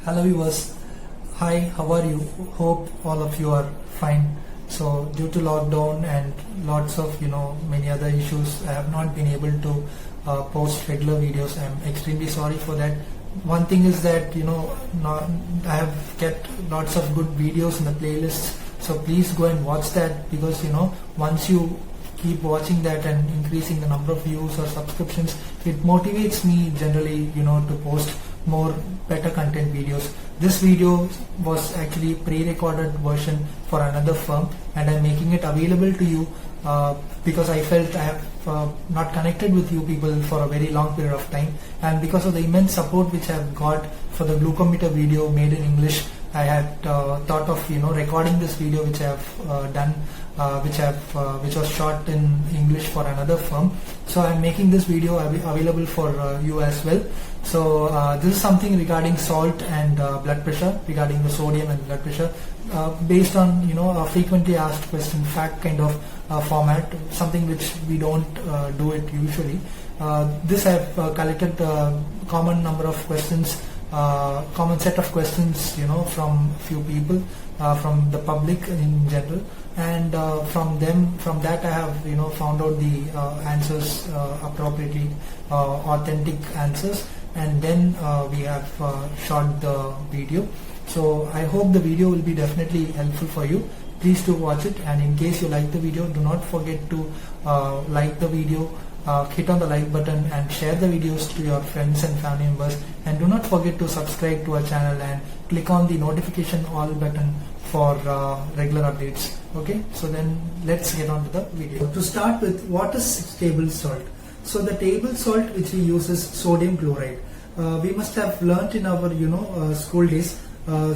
Hello viewers, hi, how are you? Hope all of you are fine. So due to lockdown and lots of many other issues, I have not been able to post regular videos. I'm extremely sorry for that. One thing is that I have kept lots of good videos in the playlist, so please go and watch that, because once you keep watching that and increasing the number of views or subscriptions, it motivates me generally to post more better content videos. This video was actually pre-recorded version for another firm, and I'm making it available to you because I felt I have not connected with you people for a very long period of time, and because of the immense support which I've got for the glucometer video made in English, I had thought of recording this video which I have done, which was shot in English for another firm. So I'm making this video available for you as well. So this is something regarding salt and blood pressure, regarding the sodium and blood pressure, based on a frequently asked question, fact kind of format, something which we don't do it usually. This I've collected a common number of questions, common set of questions from few people, from the public in general, and from that I have found out the answers appropriately, authentic answers, and then we have shot the video. So I hope the video will be definitely helpful for you. Please do watch it, and in case you like the video, do not forget to like the video, hit on the like button and share the videos to your friends and family members, and do not forget to subscribe to our channel and click on the notification all button for regular updates. Okay, so then let's get on to the video. To start with, what is table salt? So the table salt which we use is sodium chloride. We must have learnt in our school days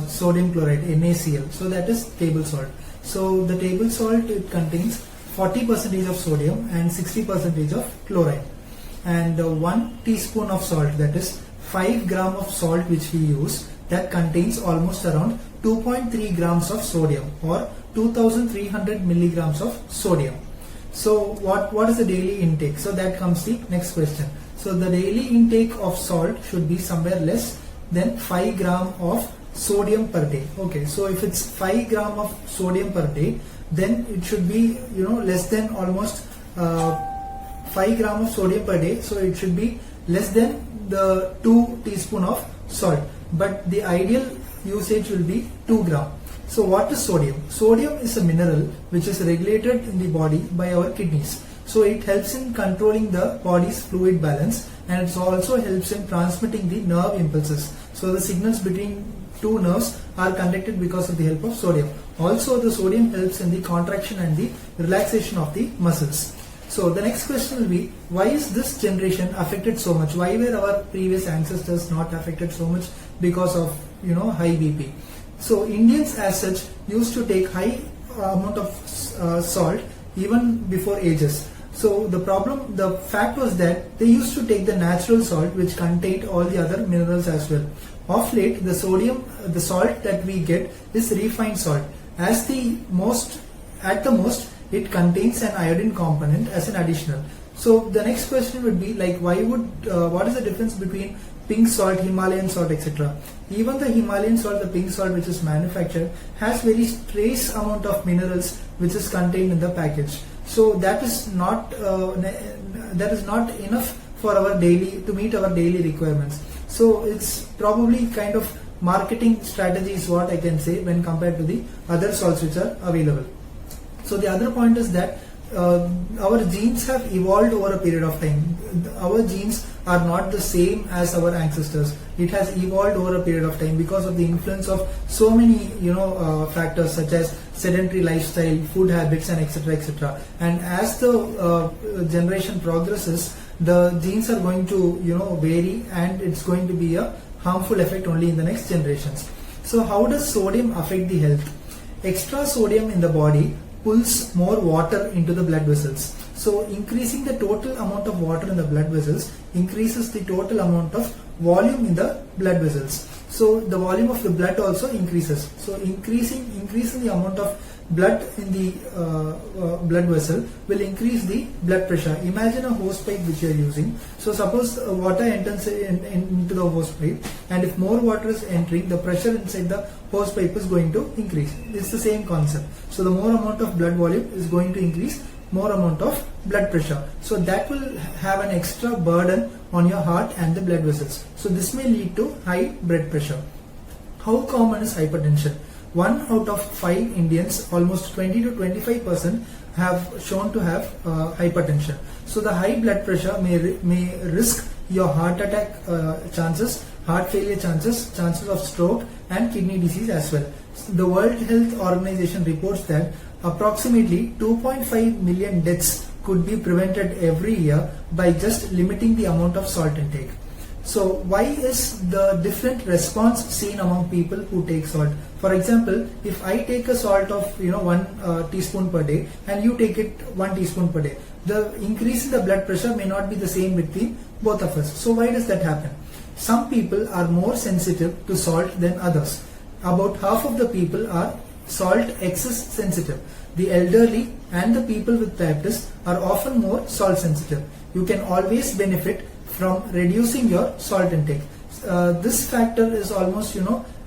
sodium chloride, NaCl. So that is table salt. So the table salt, it contains 40% of sodium and 60% of chloride, and 1 teaspoon of salt, that is 5 gram of salt which we use, that contains almost around 2.3 grams of sodium, or 2300 milligrams of sodium. So what is the daily intake? So that comes the next question. So the daily intake of salt should be somewhere less than 5 gram of sodium per day. Okay, so if it's 5 gram of sodium per day, then it should be less than almost 5 gram of sodium per day, so it should be less than the 2 teaspoon of salt, but the ideal usage will be 2 gram. So what is sodium? Sodium is a mineral which is regulated in the body by our kidneys. So it helps in controlling the body's fluid balance, and it also helps in transmitting the nerve impulses. So the signals between two nerves are conducted because of the help of sodium. Also, the sodium helps in the contraction and the relaxation of the muscles. So the next question will be, why is this generation affected so much? Why were our previous ancestors not affected so much because of high BP? So Indians as such used to take high amount of salt even before ages. So the fact was that they used to take the natural salt which contained all the other minerals as well. Of late, the salt that we get is refined salt. At the most, it contains an iodine component as an additional. So the next question would be like, what is the difference between pink salt, Himalayan salt, etc.? Even the Himalayan salt, the pink salt which is manufactured, has very trace amount of minerals which is contained in the package. So that is not enough for to meet our daily requirements. So it's probably kind of marketing strategy is what I can say when compared to the other salts which are available. So the other point is that our genes have evolved over a period of time. Our genes are not the same as our ancestors. It has evolved over a period of time because of the influence of so many factors such as sedentary lifestyle, food habits, and etc. etc. And as the generation progresses, the genes are going to vary, and it's going to be a harmful effect only in the next generations. So how does sodium affect the health? Extra sodium in the body pulls more water into the blood vessels. So increasing the total amount of water in the blood vessels increases the total amount of volume in the blood vessels. So the volume of the blood also increases. So increasing the amount of blood in the blood vessel will increase the blood pressure. Imagine a hose pipe which you are using. So suppose water enters into the hose pipe, and if more water is entering, the pressure inside the hose pipe is going to increase. It's the same concept. So the more amount of blood volume is going to increase more amount of blood pressure. So that will have an extra burden on your heart and the blood vessels. So this may lead to high blood pressure. How common is hypertension? 1 out of 5 Indians, almost 20 to 25%, have shown to have hypertension. So the high blood pressure may risk your heart attack chances, heart failure chances, chances of stroke and kidney disease as well. The World Health Organization reports that approximately 2.5 million deaths could be prevented every year by just limiting the amount of salt intake. So why is the different response seen among people who take salt? For example, if I take a salt of 1 teaspoon per day and you take it 1 teaspoon per day, the increase in the blood pressure may not be the same between both of us. So why does that happen? Some people are more sensitive to salt than others. About half of the people are salt excess sensitive. The elderly and the people with diabetes are often more salt sensitive. You can always benefit from reducing your salt intake. This factor is almost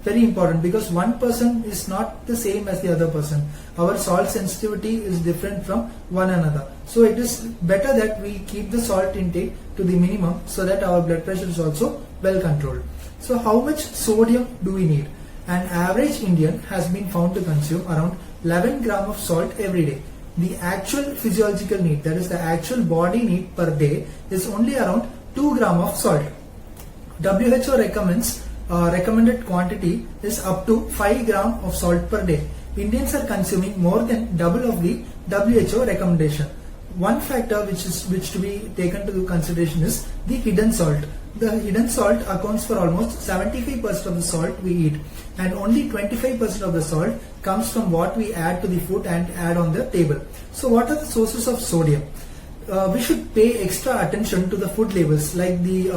very important, because one person is not the same as the other person. Our salt sensitivity is different from one another. So it is better that we keep the salt intake to the minimum so that our blood pressure is also well controlled. So how much sodium do we need? An average Indian has been found to consume around 11 gram of salt every day. The actual physiological need, that is the actual body need per day, is only around 2 gram of salt. WHO recommends recommended quantity is up to 5 gram of salt per day. Indians are consuming more than double of the WHO recommendation. One factor which to be taken into consideration is the hidden salt. The hidden salt accounts for almost 75% of the salt we eat, and only 25% of the salt comes from what we add to the food and add on the table. So what are the sources of sodium? We should pay extra attention to the food labels, like the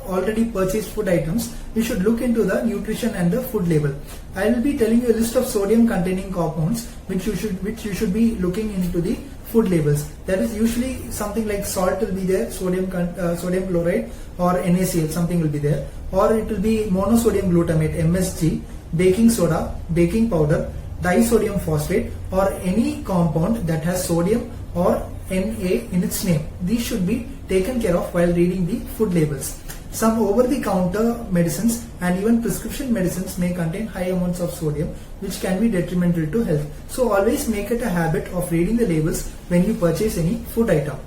already purchased food items. We should look into the nutrition and the food label. I will be telling you a list of sodium containing compounds which you should be looking into the food labels. That is usually something like salt will be there, sodium chloride, or NaCl, something will be there, or it will be monosodium glutamate, MSG, baking soda, baking powder, disodium phosphate, or any compound that has sodium or Na in its name. These should be taken care of while reading the food labels. Some over-the-counter medicines and even prescription medicines may contain high amounts of sodium, which can be detrimental to health. So always make it a habit of reading the labels when you purchase any food item.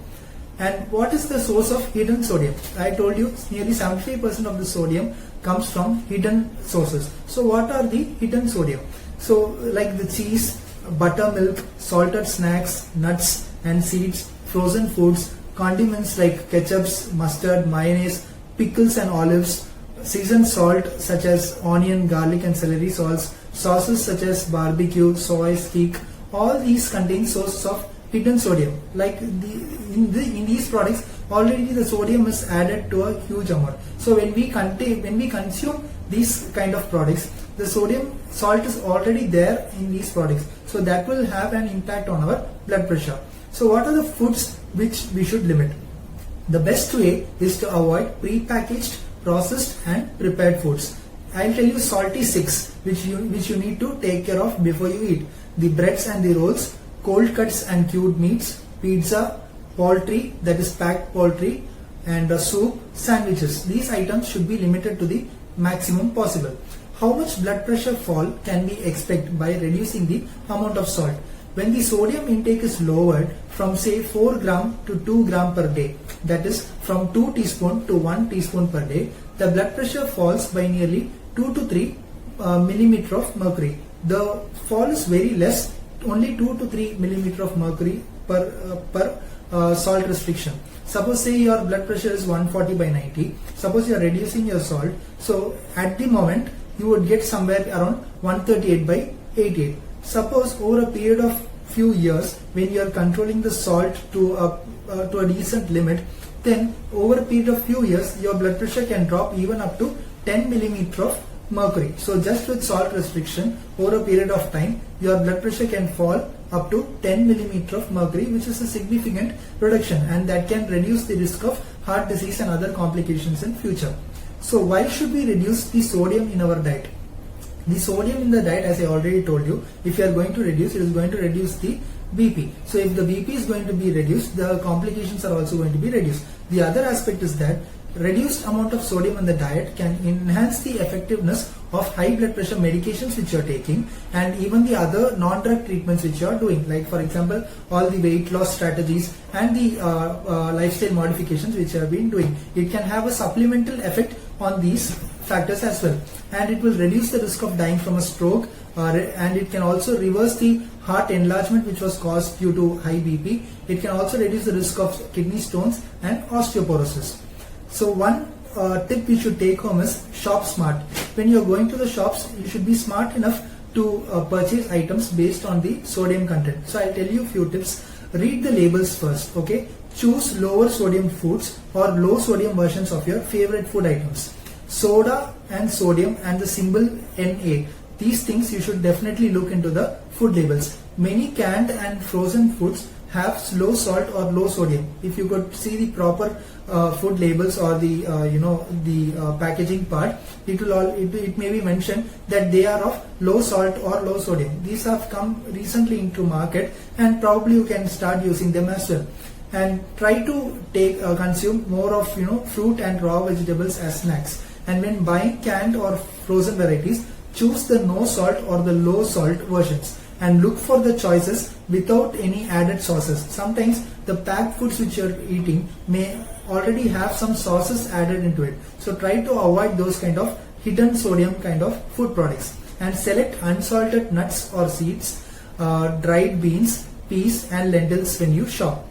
And what is the source of hidden sodium? I told you nearly 75% of the sodium comes from hidden sources. So what are the hidden sodium? So like the cheese, buttermilk, salted snacks, nuts and seeds, frozen foods, condiments like ketchups, mustard, mayonnaise, pickles and olives, seasoned salt such as onion, garlic and celery salts, sauces such as barbecue, soy, steak, all these contain sources of hidden sodium. Like in these products, already the sodium is added to a huge amount. So when we consume these kind of products, the salt is already there in these products. So that will have an impact on our blood pressure. So what are the foods which we should limit? The best way is to avoid pre-packaged, processed and prepared foods. I'll tell you salty 6 which you need to take care of before you eat. The breads and the rolls, cold cuts and cured meats, pizza, poultry, that is packed poultry, and soup, sandwiches. These items should be limited to the maximum possible. How much blood pressure fall can we expect by reducing the amount of salt? When the sodium intake is lowered from say 4 gram to 2 gram per day, that is from 2 teaspoon to 1 teaspoon per day, the blood pressure falls by nearly 2 to 3 millimeter of mercury. The fall is very less, only 2 to 3 millimeter of mercury per salt restriction. Suppose say your blood pressure is 140 by 90. Suppose you are reducing your salt. So at the moment you would get somewhere around 138 by 88. Suppose over a period of few years, when you are controlling the salt to a decent limit, then over a period of few years your blood pressure can drop even up to 10 millimeter of mercury. So just with salt restriction over a period of time, your blood pressure can fall up to 10 millimeter of mercury, which is a significant reduction, and that can reduce the risk of heart disease and other complications in future. So why should we reduce the sodium in our diet? The sodium in the diet, as I already told you, if you are going to reduce, it is going to reduce the BP. So if the BP is going to be reduced, the complications are also going to be reduced. The other aspect is that reduced amount of sodium in the diet can enhance the effectiveness of high blood pressure medications which you are taking, and even the other non-drug treatments which you are doing, like for example all the weight loss strategies and the lifestyle modifications which you have been doing. It can have a supplemental effect on these factors as well, and it will reduce the risk of dying from a stroke, and it can also reverse the heart enlargement which was caused due to high BP. It can also reduce the risk of kidney stones and osteoporosis. So one tip you should take home is shop smart. When you are going to the shops, you should be smart enough to purchase items based on the sodium content. So I'll tell you a few tips. Read the labels first, okay? Choose lower sodium foods or low sodium versions of your favorite food items. Soda and sodium and the symbol Na. These things you should definitely look into the food labels. Many canned and frozen foods have low salt or low sodium. If you could see the proper food labels or the packaging part, it may be mentioned that they are of low salt or low sodium. These have come recently into market, and probably you can start using them as well. And try to consume more of fruit and raw vegetables as snacks. And when buying canned or frozen varieties, choose the no salt or the low salt versions, and look for the choices without any added sauces. Sometimes the packed foods which you are eating may already have some sauces added into it. So try to avoid those kind of hidden sodium kind of food products, and select unsalted nuts or seeds, dried beans, peas and lentils when you shop.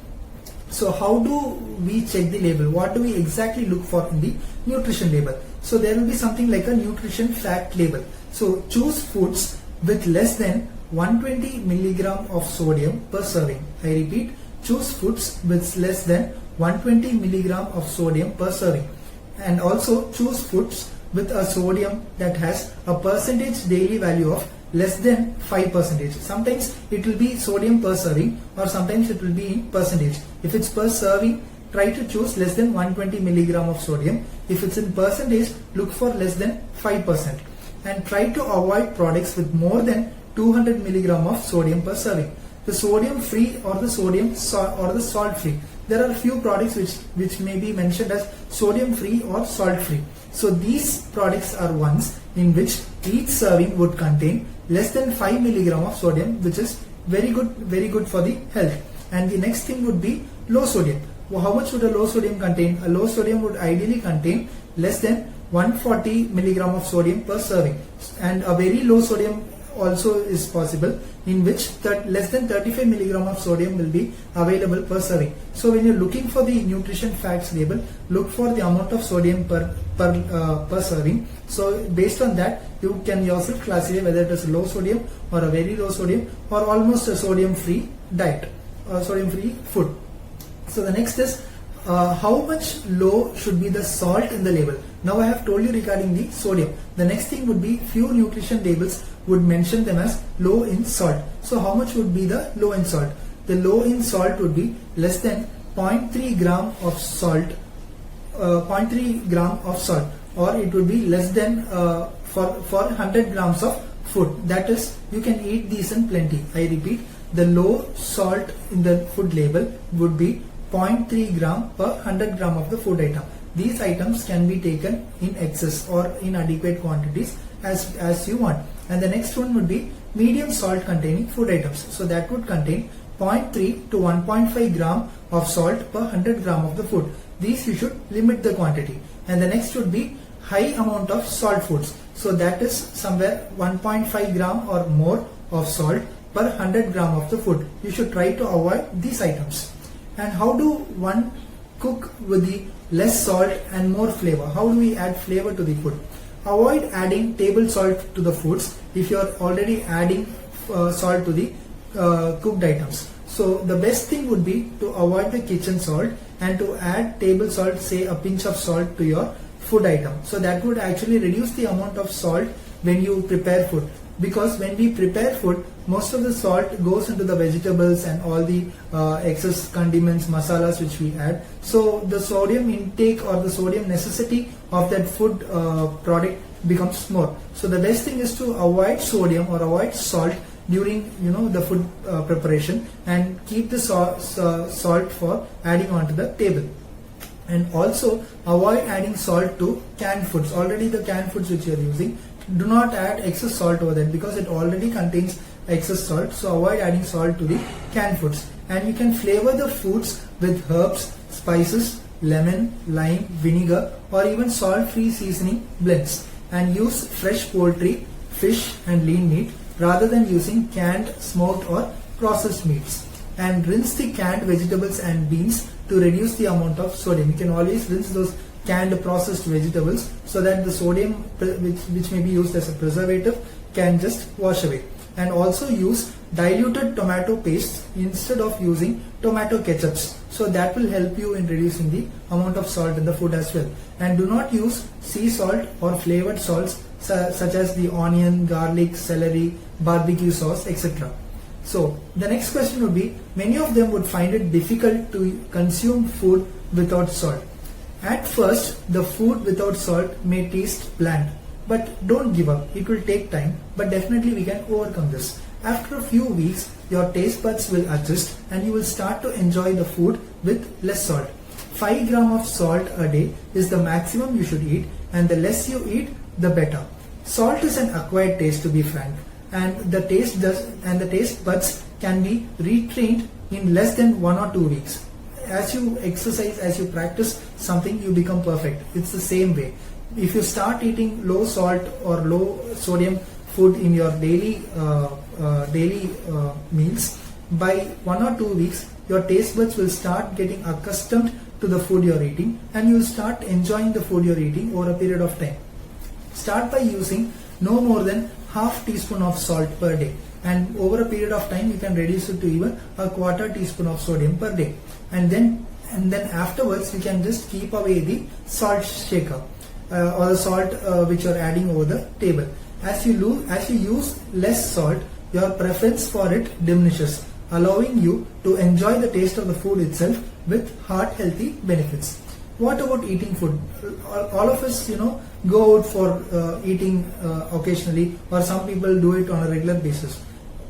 So how do we check the label? What do we exactly look for in the nutrition label? So there will be something like a nutrition fact label. So choose foods with less than 120 milligram of sodium per serving. I repeat, choose foods with less than 120 milligram of sodium per serving. And also choose foods with a sodium that has a percentage daily value of less than 5%. Sometimes it will be sodium per serving, or sometimes it will be in percentage. If it's per serving, try to choose less than 120 milligram of sodium. If it's in percentage, look for less than 5%. And try to avoid products with more than 200 milligram of sodium per serving. The sodium free or the salt free. There are a few products which may be mentioned as sodium free or salt free. So these products are ones in which each serving would contain less than 5 milligram of sodium, which is very good for the health. And the next thing would be low sodium. Well, how much would a low sodium contain? A low sodium would ideally contain less than 140 milligram of sodium per serving, and a very low sodium also is possible, in which less than 35 milligram of sodium will be available per serving. So when you're looking for the nutrition facts label, look for the amount of sodium per serving. So based on that, you can yourself classify whether it is low sodium or a very low sodium or almost a sodium free diet or sodium free food. So the next is how much low should be the salt in the label. Now I have told you regarding the sodium. The next thing would be few nutrition labels would mention them as low in salt. So how much would be the low in salt? The low in salt would be less than 0.3 gram of salt, 0.3 gram of salt, or it would be less than for 100 grams of food. That is, you can eat these in plenty. I repeat, the low salt in the food label would be 0.3 gram per 100 gram of the food item. These items can be taken in excess or in adequate quantities as you want. And the next one would be medium salt containing food items. So that would contain 0.3 to 1.5 gram of salt per 100 gram of the food. These you should limit the quantity. And the next would be high amount of salt foods. So that is somewhere 1.5 gram or more of salt per 100 gram of the food. You should try to avoid these items. And how do one cook with the less salt and more flavor? How do we add flavor to the food? Avoid adding table salt to the foods if you are already adding salt to the cooked items. So the best thing would be to avoid the kitchen salt and to add table salt, say a pinch of salt to your food item. So that would actually reduce the amount of salt when you prepare food, because when we prepare food, most of the salt goes into the vegetables and all the excess condiments, masalas which we add. So the sodium intake or the sodium necessity of that food product becomes more. So the best thing is to avoid sodium or avoid salt during the food preparation, and keep the salt for adding onto the table. And also avoid adding salt to canned foods. Already the canned foods which you are using, do not add excess salt over that, because it already contains excess salt. So avoid adding salt to the canned foods. And you can flavor the foods with herbs, spices, lemon, lime, vinegar, or even salt-free seasoning blends. And use fresh poultry, fish and lean meat rather than using canned, smoked or processed meats. And rinse the canned vegetables and beans to reduce the amount of sodium. You can always rinse those canned processed vegetables so that the sodium which may be used as a preservative can just wash away. And also use diluted tomato paste instead of using tomato ketchups. So that will help you in reducing the amount of salt in the food as well. And do not use sea salt or flavored salts such as the onion, garlic, celery, barbecue sauce, etc. So the next question would be, many of them would find it difficult to consume food without salt. At first, the food without salt may taste bland, but don't give up. It will take time, but definitely we can overcome this. After a few weeks, your taste buds will adjust and you will start to enjoy the food with less salt. 5 grams of salt a day is the maximum you should eat, and the less you eat, the better. Salt is an acquired taste, to be frank, and the taste buds can be retrained in less than 1 or 2 weeks. As you exercise, as you practice something, you become perfect. It's the same way. If you start eating low salt or low sodium food in your daily meals, by 1 or 2 weeks, your taste buds will start getting accustomed to the food you're eating, and you will start enjoying the food you're eating over a period of time. Start by using no more than half teaspoon of salt per day, and over a period of time you can reduce it to even a quarter teaspoon of sodium per day. And then afterwards you can just keep away the salt shaker or the salt which you are adding over the table. As you use less salt, your preference for it diminishes, allowing you to enjoy the taste of the food itself with heart healthy benefits. What about eating food? All of us, go out for eating occasionally, or some people do it on a regular basis.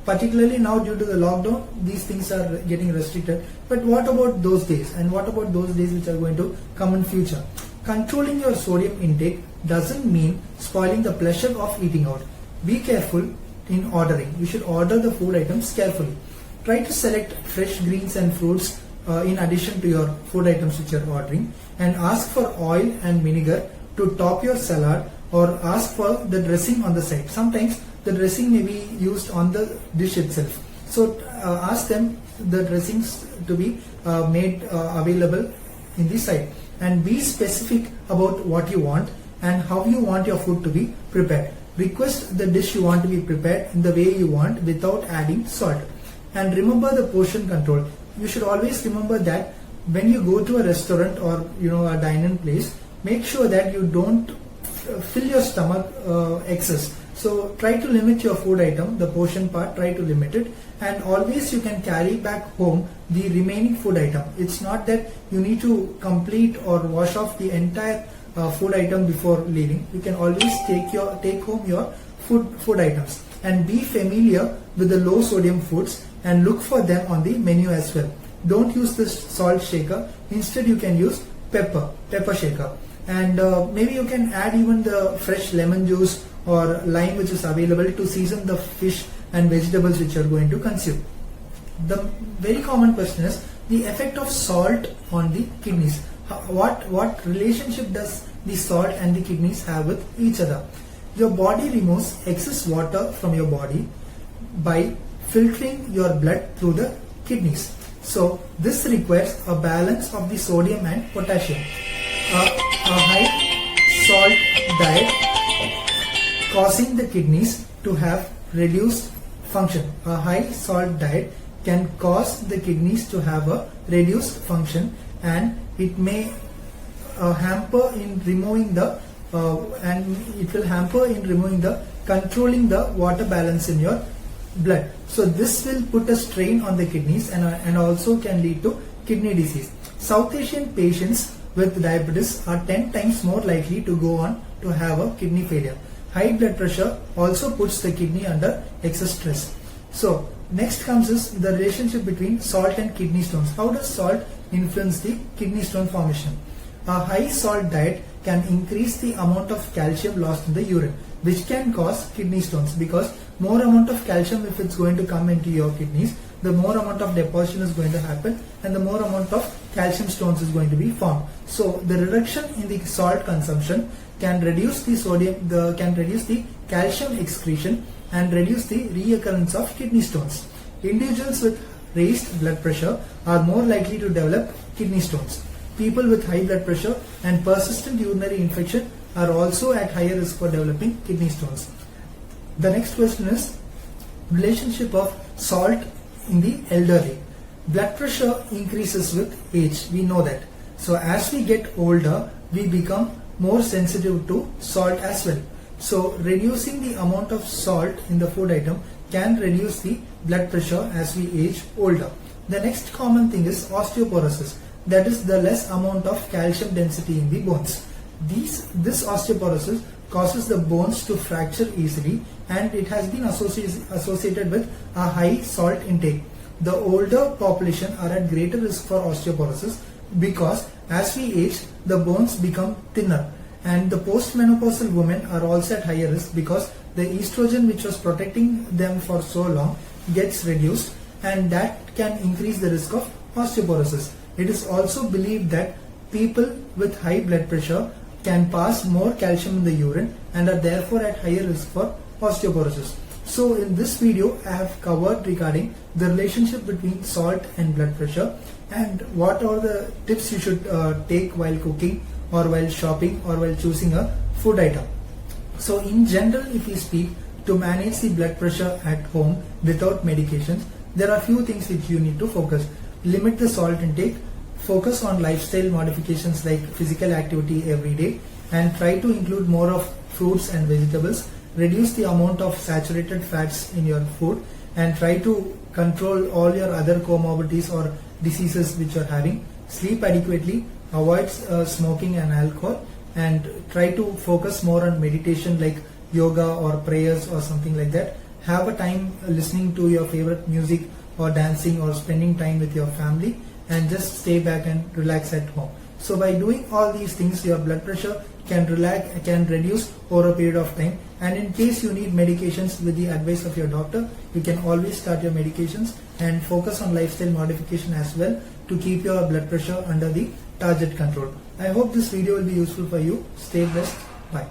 Particularly now due to the lockdown, these things are getting restricted. But what about those days? And what about those days which are going to come in future? Controlling your sodium intake doesn't mean spoiling the pleasure of eating out. Be careful in ordering. You should order the food items carefully. Try to select fresh greens and fruits in addition to your food items which you are ordering, and ask for oil and vinegar to top your salad, or ask for the dressing on the side. Sometimes the dressing may be used on the dish itself. So ask them the dressings to be made available in the side, and be specific about what you want and how you want your food to be prepared. Request the dish you want to be prepared in the way you want without adding salt. And remember the portion control. You should always remember that when you go to a restaurant or a dine-in place, make sure that you don't fill your stomach excess. So try to limit your food item, the portion part, try to limit it, and always you can carry back home the remaining food item. It's not that you need to complete or wash off the entire food item before leaving. You can always take home your food items, and be familiar with the low sodium foods and look for them on the menu as well. Don't use the salt shaker. Instead you can use pepper shaker, and maybe you can add even the fresh lemon juice or lime which is available to season the fish and vegetables which you are going to consume. The very common question is the effect of salt on the kidneys. What relationship does the salt and the kidneys have with each other? Your body removes excess water from your body by filtering your blood through the kidneys. So this requires a balance of the sodium and potassium. A high salt diet causing the kidneys to have reduced function. A high salt diet can cause the kidneys to have a reduced function, and it may hamper in removing the controlling the water balance in your blood. So this will put a strain on the kidneys and also can lead to kidney disease. South Asian patients with diabetes are 10 times more likely to go on to have a kidney failure. High blood pressure also puts the kidney under excess stress. So next comes is the relationship between salt and kidney stones. How does salt influence the kidney stone formation? A high salt diet can increase the amount of calcium lost in the urine, which can cause kidney stones, because more amount of calcium, if it's going to come into your kidneys, the more amount of deposition is going to happen and the more amount of calcium stones is going to be formed. So the reduction in the salt consumption can reduce the calcium excretion and reduce the reoccurrence of kidney stones. Individuals with raised blood pressure are more likely to develop kidney stones. People with high blood pressure and persistent urinary infection are also at higher risk for developing kidney stones. The next question is relationship of salt in the elderly. Blood pressure increases with age, we know that. So as we get older, we become more sensitive to salt as well. So reducing the amount of salt in the food item can reduce the blood pressure as we age older. The next common thing is osteoporosis, that is the less amount of calcium density in the bones. This osteoporosis causes the bones to fracture easily, and it has been associated with a high salt intake. The older population are at greater risk for osteoporosis because as we age, the bones become thinner, and the postmenopausal women are also at higher risk because the estrogen which was protecting them for so long gets reduced, and that can increase the risk of osteoporosis. It is also believed that people with high blood pressure can pass more calcium in the urine and are therefore at higher risk for osteoporosis. So in this video, I have covered regarding the relationship between salt and blood pressure and what are the tips you should take while cooking or while shopping or while choosing a food item. So in general, if we speak, to manage the blood pressure at home without medications, there are few things which you need to focus. Limit the salt intake, focus on lifestyle modifications like physical activity every day, and try to include more of fruits and vegetables. Reduce the amount of saturated fats in your food and try to control all your other comorbidities or diseases which you are having. Sleep adequately, avoid smoking and alcohol, and try to focus more on meditation like yoga or prayers or something like that. Have a time listening to your favorite music or dancing or spending time with your family, and just stay back and relax at home. So by doing all these things, your blood pressure can reduce over a period of time, and in case you need medications with the advice of your doctor, you can always start your medications and focus on lifestyle modification as well to keep your blood pressure under the target control. I hope this video will be useful for you. Stay blessed. Bye.